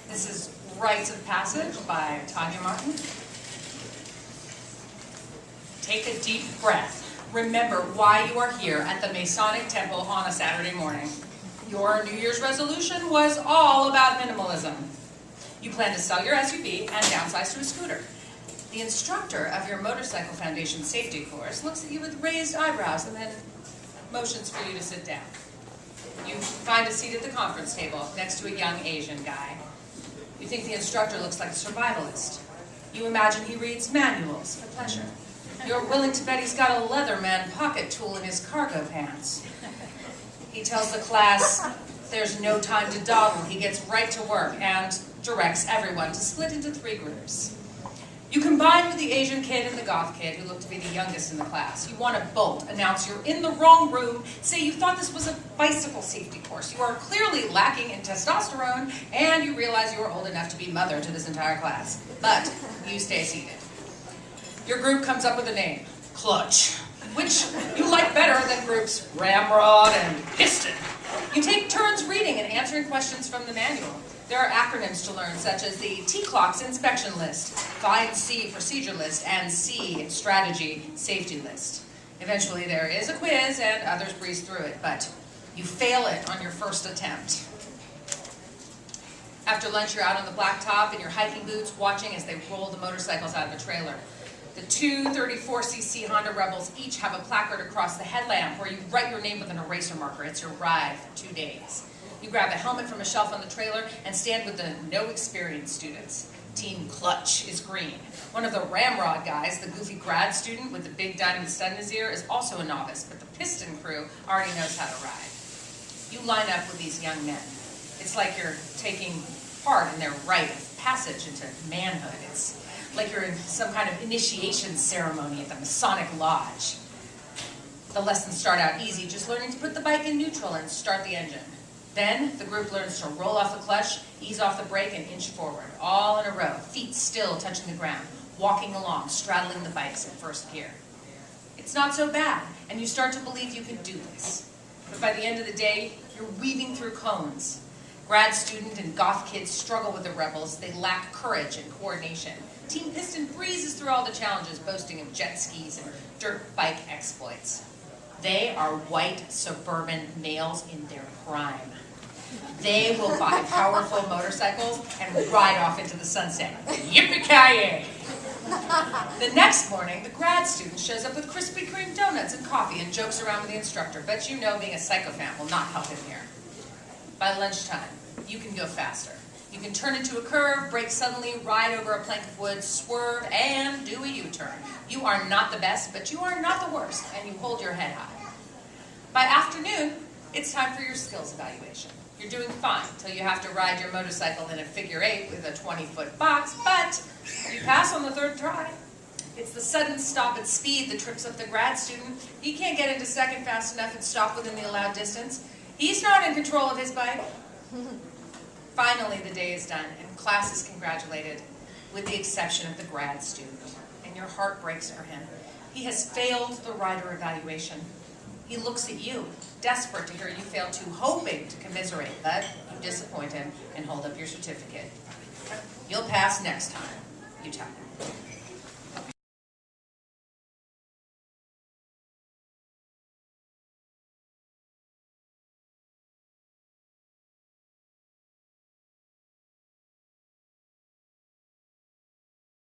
This is Rites of Passage by Tania Martin. Take a deep breath. Remember why you are here at the Masonic Temple on a Saturday morning. Your New Year's resolution was all about minimalism. You plan to sell your SUV and downsize to a scooter. The instructor of your Motorcycle Foundation safety course looks at you with raised eyebrows and then motions for you to sit down. You find a seat at the conference table next to a young Asian guy. You think the instructor looks like a survivalist. You imagine he reads manuals for pleasure. You're willing to bet he's got a Leatherman pocket tool in his cargo pants. He tells the class there's no time to dawdle. He gets right to work and directs everyone to split into 3 groups. You combine with the Asian kid and the goth kid who look to be the youngest in the class. You want to bolt, announce you're in the wrong room, say you thought this was a bicycle safety course. You are clearly lacking in testosterone, and you realize you are old enough to be mother to this entire class. But you stay seated. Your group comes up with a name, Clutch, which you like better than groups Ramrod and Piston. You take turns reading and answering questions from the manual. There are acronyms to learn, such as the T-Clocks inspection list, Find C procedure list, and C strategy safety list. Eventually there is a quiz and others breeze through it, but you fail it on your first attempt. After lunch you're out on the blacktop in your hiking boots watching as they roll the motorcycles out of the trailer. The 2 34cc Honda Rebels each have a placard across the headlamp where you write your name with an eraser marker. It's your ride for 2 days. You grab a helmet from a shelf on the trailer and stand with the no-experience students. Team Clutch is green. One of the Ramrod guys, the goofy grad student with the big diamond stud in his ear, is also a novice, but the Piston crew already knows how to ride. You line up with these young men. It's like you're taking part in their rite of passage into manhood. It's like you're in some kind of initiation ceremony at the Masonic Lodge. The lessons start out easy, just learning to put the bike in neutral and start the engine. Then, the group learns to roll off the clutch, ease off the brake, and inch forward, all in a row, feet still touching the ground, walking along, straddling the bikes in first gear. It's not so bad, and you start to believe you can do this. But by the end of the day, you're weaving through cones. Grad student and goth kids struggle with the rebels. They lack courage and coordination. Team Piston breezes through all the challenges, boasting of jet skis and dirt bike exploits. They are white suburban males in their prime. They will buy powerful motorcycles and ride off into the sunset. Yippee-ki-yay! The next morning, the grad student shows up with Krispy Kreme donuts and coffee and jokes around with the instructor, but you know being a psychopath will not help him here. By lunchtime, you can go faster. You can turn into a curve, brake suddenly, ride over a plank of wood, swerve, and do a U-turn. You are not the best, but you are not the worst, and you hold your head high. By afternoon, it's time for your skills evaluation. You're doing fine until you have to ride your motorcycle in a figure 8 with a 20-foot box, but you pass on the 3rd try. It's the sudden stop at speed that trips up the grad student. He can't get into second fast enough and stop within the allowed distance. He's not in control of his bike. Finally, the day is done, and class is congratulated, with the exception of the grad student, and your heart breaks for him. He has failed the rider evaluation. He looks at you, desperate to hear you failed too, hoping to commiserate, but you disappoint him and hold up your certificate. You'll pass next time, you tell him.